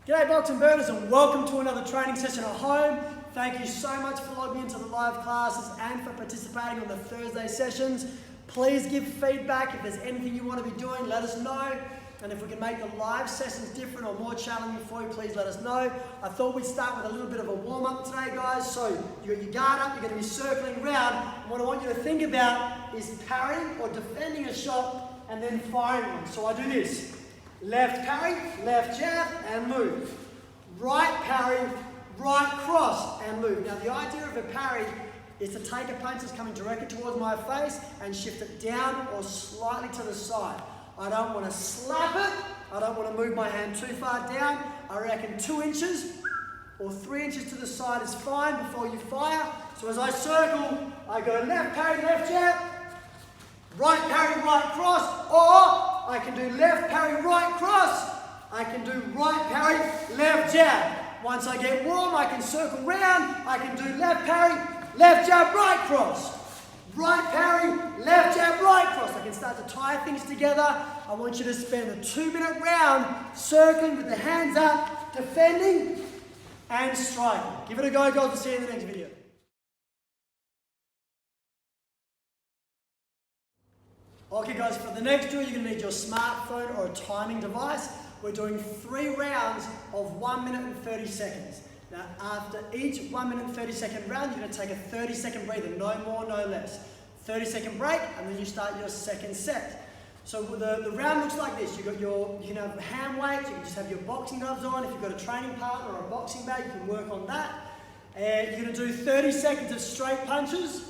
G'day boxing burners and welcome to another training session at home. Thank you so much for logging into the live classes and for participating on the Thursday sessions. Please give feedback. If there's anything you want to be doing, let us know. And if we can make the live sessions different or more challenging for you, please let us know. I thought we'd start with a little bit of a warm-up today, guys. So you got your guard up, you're going to be circling around. And what I want you to think about is parrying or defending a shot and then firing one. So I do this. Left parry, left jab, and move. Right parry, right cross, and move. Now the idea of a parry is to take a punch that's coming directly towards my face and shift it down or slightly to the side. I don't want to slap it. I don't want to move my hand too far down. I reckon 2 inches or 3 inches to the side is fine before you fire. So as I circle, I go left parry, left jab, right parry, right cross, or I can do left parry, right cross. I can do right parry, left jab. Once I get warm, I can circle round. I can do left parry, left jab, right cross. Right parry, left jab, right cross. I can start to tie things together. I want you to spend a 2-minute round circling with the hands up, defending and striking. Give it a go, guys. We'll see you in the next video. Okay guys, for the next drill, you're going to need your smartphone or a timing device. We're doing 3 rounds of 1 minute and 30 seconds. Now after each 1 minute and 30 second round, you're going to take a 30-second breather, no more, no less. 30-second break, and then you start your second set. So the round looks like this. You can have hand weights, you can just have your boxing gloves on. If you've got a training partner or a boxing bag, you can work on that. And you're going to do 30 seconds of straight punches,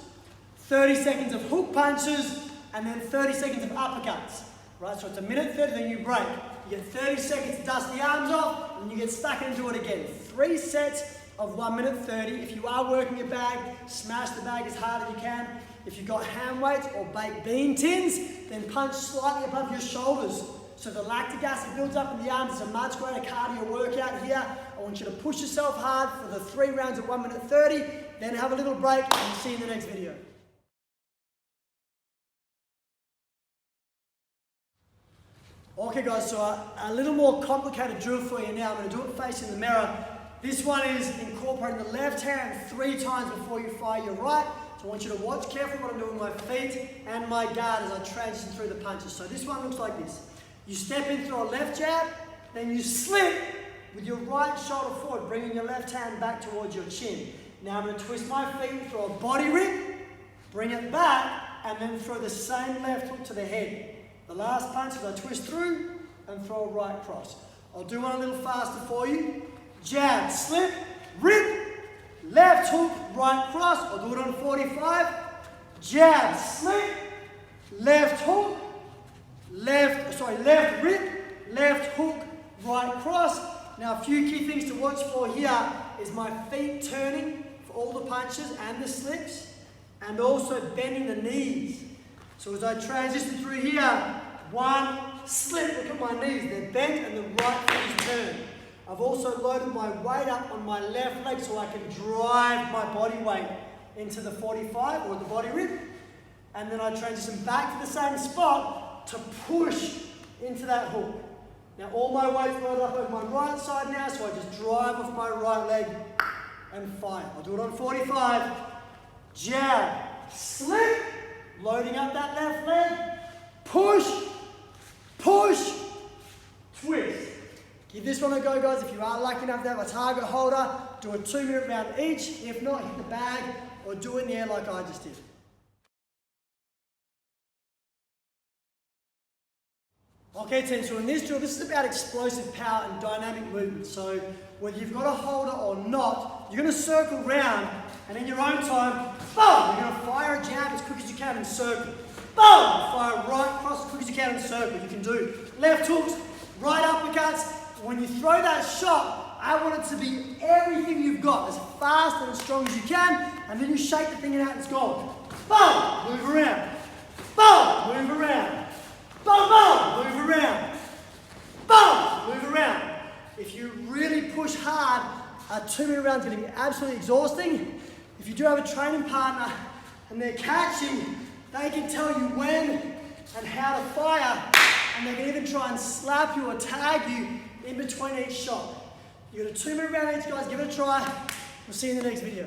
30 seconds of hook punches, and then 30 seconds of uppercuts, right? So it's a minute 30, then you break. You get 30 seconds to dust the arms off, and you get stuck into it again. 3 sets of 1 minute 30. If you are working a bag, smash the bag as hard as you can. If you've got hand weights or baked bean tins, then punch slightly above your shoulders. So the lactic acid builds up in the arms. It's a much greater cardio workout here. I want you to push yourself hard for the 3 rounds of 1 minute 30, then have a little break, and we'll see you in the next video. Okay guys, so a little more complicated drill for you now. I'm going to do it facing the mirror. This one is incorporating the left hand 3 times before you fire your right. So I want you to watch carefully what I'm doing with my feet and my guard as I transition through the punches. So this one looks like this. You step in through a left jab, then you slip with your right shoulder forward, bringing your left hand back towards your chin. Now I'm going to twist my feet, throw a body rip, bring it back, and then throw the same left hook to the head. The last punch is I twist through and throw a right cross. I'll do one a little faster for you. Jab, slip, rip, left hook, right cross. I'll do it on 45. Jab, slip, left hook, left rip, left hook, right cross. Now a few key things to watch for here is my feet turning for all the punches and the slips, and also bending the knees. So as I transition through here, 1, slip, look at my knees, they're bent and the right foot is turned. I've also loaded my weight up on my left leg so I can drive my body weight into the 45 or the body rip. And then I transition back to the same spot to push into that hook. Now all my weight's loaded up over my right side now, so I just drive off my right leg and fire. I'll do it on 45. Jab, slip, loading up that left leg, push, push, twist. Give this one a go, guys. If you are lucky enough to have a target holder, do a 2-minute round each. If not, hit the bag or do it in the air like I just did. Okay team, so in this drill, this is about explosive power and dynamic movement. So whether you've got a holder or not, you're going to circle round and in your own time, boom, you're going to fire a jab as quick as you can and circle. Boom, fire a right cross as quick as you can and circle. You can do left hooks, right uppercuts. When you throw that shot, I want it to be everything you've got, as fast and as strong as you can, and then you shake the thing out and it's gone. Boom, move around. Boom, move around. Boom, boom, move around. Boom, move around. If you really push hard, a 2-minute round is going to be absolutely exhausting. If you do have a training partner and they're catching, they can tell you when and how to fire, and they can even try and slap you or tag you in between each shot. You got a 2-minute round each, guys. Give it a try. We'll see you in the next video.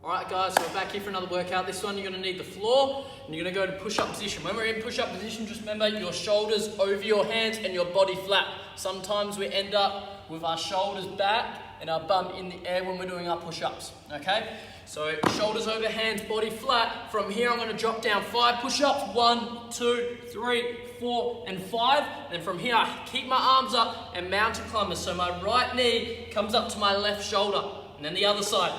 Alright guys, so we're back here for another workout. This one you're going to need the floor and you're going to go to push-up position. When we're in push-up position, just remember your shoulders over your hands and your body flat. Sometimes we end up with our shoulders back and our bum in the air when we're doing our push-ups. Okay? So shoulders over hands, body flat. From here I'm going to drop down 5 push-ups. 1, 2, 3, 4 and 5. And from here I keep my arms up and mountain climbers. So my right knee comes up to my left shoulder. And then the other side.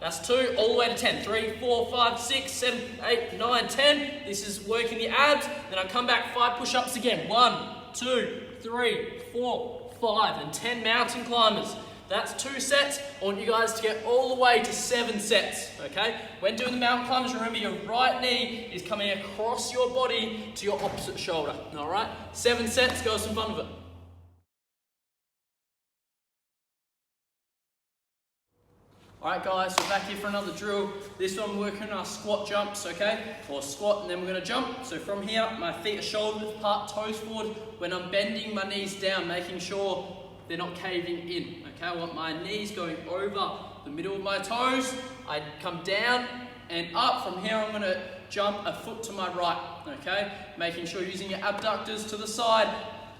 That's 2, all the way to 10. 3, 4, 5, 6, 7, 8, 9, 10. This is working the abs. Then I come back 5 push-ups again. 1, 2, 3, 4, 5, and 10 mountain climbers. That's 2 sets. I want you guys to get all the way to 7 sets, okay? When doing the mountain climbers, remember your right knee is coming across your body to your opposite shoulder, all right? 7 sets, go some fun with it. Alright guys, so back here for another drill. This one we're working on our squat jumps, okay? Or squat and then we're going to jump. So from here, my feet are shoulder width apart, toes forward. When I'm bending my knees down, making sure they're not caving in, okay? I want my knees going over the middle of my toes. I come down and up. From here, I'm going to jump a foot to my right, okay? Making sure you're using your abductors to the side,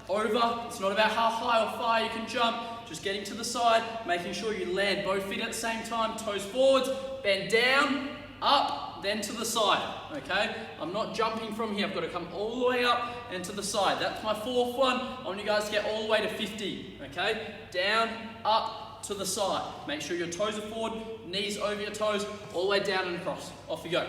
over. It's not about how high or far you can jump. Just getting to the side, making sure you land both feet at the same time, toes forwards, bend down, up, then to the side, okay? I'm not jumping from here, I've got to come all the way up and to the side. That's my 4th one. I want you guys to get all the way to 50, okay? Down, up, to the side. Make sure your toes are forward, knees over your toes, all the way down and across. Off you go.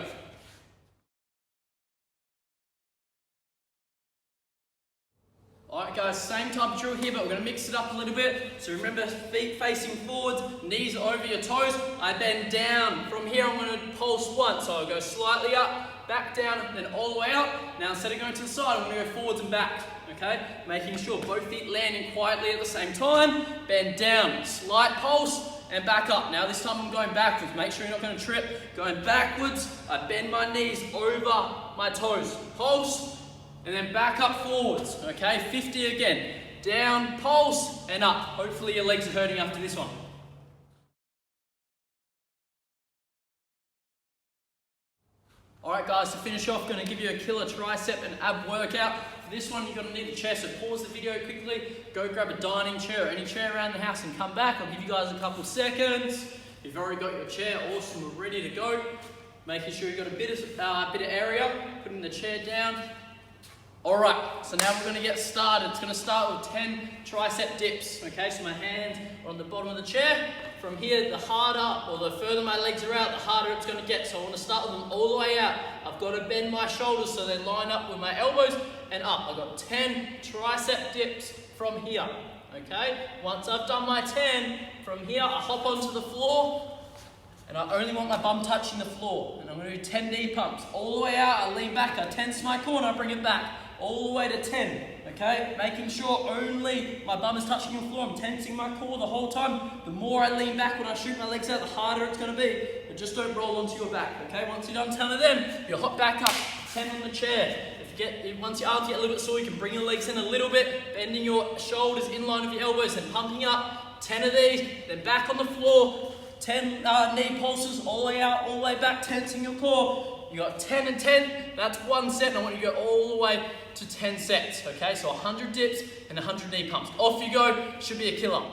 Alright guys, same type of drill here, but we're going to mix it up a little bit. So remember, feet facing forwards, knees over your toes. I bend down. From here I'm going to pulse once. So I'll go slightly up, back down, then all the way up. Now instead of going to the side, I'm going to go forwards and back. Okay? Making sure both feet landing quietly at the same time. Bend down, slight pulse, and back up. Now this time I'm going backwards. Make sure you're not going to trip. Going backwards, I bend my knees over my toes. Pulse. And then back up forwards, okay? 50 again. Down, pulse, and up. Hopefully your legs are hurting after this one. Alright guys, to finish off, going to give you a killer tricep and ab workout. For this one, you're going to need a chair, so pause the video quickly. Go grab a dining chair or any chair around the house and come back. I'll give you guys a couple seconds. If you've already got your chair, awesome, we're ready to go. Making sure you've got a bit of area. Putting the chair down. Alright, so now we're going to get started. It's going to start with 10 tricep dips. Okay, so my hands are on the bottom of the chair. From here, the harder or the further my legs are out, the harder it's going to get. So I want to start with them all the way out. I've got to bend my shoulders so they line up with my elbows and up. I've got 10 tricep dips from here. Okay, once I've done my 10, from here I hop onto the floor and I only want my bum touching the floor. And I'm going to do 10 knee pumps. All the way out, I lean back, I tense my core and I bring it back. All the way to 10, okay? Making sure only my bum is touching the floor. I'm tensing my core the whole time. The more I lean back when I shoot my legs out, the harder it's going to be. But just don't roll onto your back, okay? Once you've done 10 of them, you hop back up, 10 on the chair. Once your arms get a little bit sore, you can bring your legs in a little bit, bending your shoulders in line with your elbows and pumping up. 10 of these, then back on the floor. 10 knee pulses, all the way out, all the way back, tensing your core. You got 10 and 10, that's 1 set, and I want you to go all the way to 10 sets, okay? So 100 dips and 100 knee pumps. Off you go, should be a killer.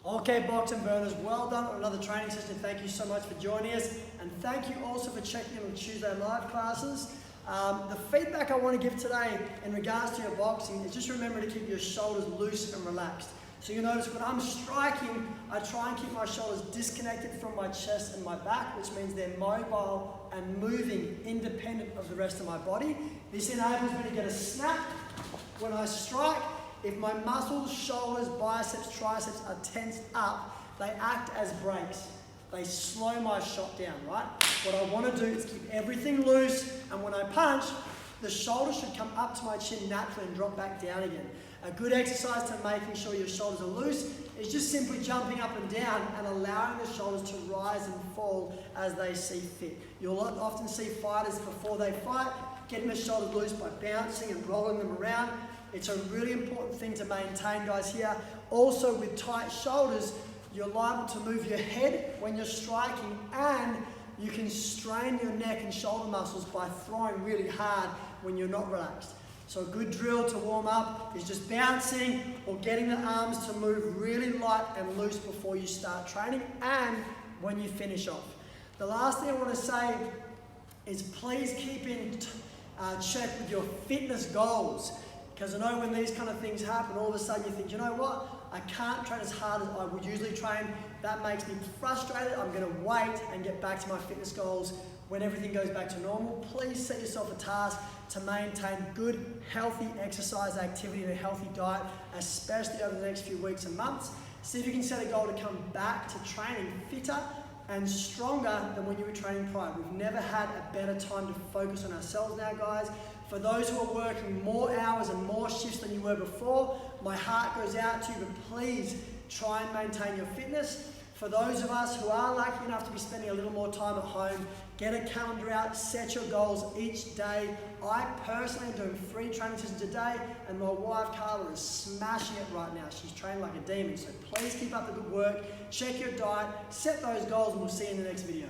Okay, box and burners, well done on another training session. Thank you so much for joining us, and thank you also for checking in on Tuesday live classes. The feedback I want to give today in regards to your boxing is just remember to keep your shoulders loose and relaxed. So you'll notice when I'm striking, I try and keep my shoulders disconnected from my chest and my back, which means they're mobile and moving independent of the rest of my body. This enables me to get a snap when I strike. If my muscles, shoulders, biceps, triceps are tensed up, they act as brakes. They slow my shot down, right? What I want to do is keep everything loose, and when I punch, the shoulders should come up to my chin naturally and drop back down again. A good exercise to making sure your shoulders are loose is just simply jumping up and down and allowing the shoulders to rise and fall as they see fit. You'll often see fighters before they fight getting the shoulders loose by bouncing and rolling them around. It's a really important thing to maintain, guys, here. Also, with tight shoulders, you're liable to move your head when you're striking, and you can strain your neck and shoulder muscles by throwing really hard when you're not relaxed. So a good drill to warm up is just bouncing or getting the arms to move really light and loose before you start training and when you finish off. The last thing I want to say is please keep in check with your fitness goals, because I know when these kind of things happen, all of a sudden you think, you know what, I can't train as hard as I would usually train. That makes me frustrated. I'm going to wait and get back to my fitness goals when everything goes back to normal. Please set yourself a task to maintain good, healthy exercise activity and a healthy diet, especially over the next few weeks and months. See if you can set a goal to come back to training fitter and stronger than when you were training prior. We've never had a better time to focus on ourselves now, guys. For those who are working more hours and more shifts than you were before, my heart goes out to you, but please try and maintain your fitness. For those of us who are lucky enough to be spending a little more time at home, get a calendar out, set your goals each day. I personally am doing 3 training sessions a day, and my wife Carla is smashing it right now. She's training like a demon, so please keep up the good work, check your diet, set those goals, and we'll see you in the next video.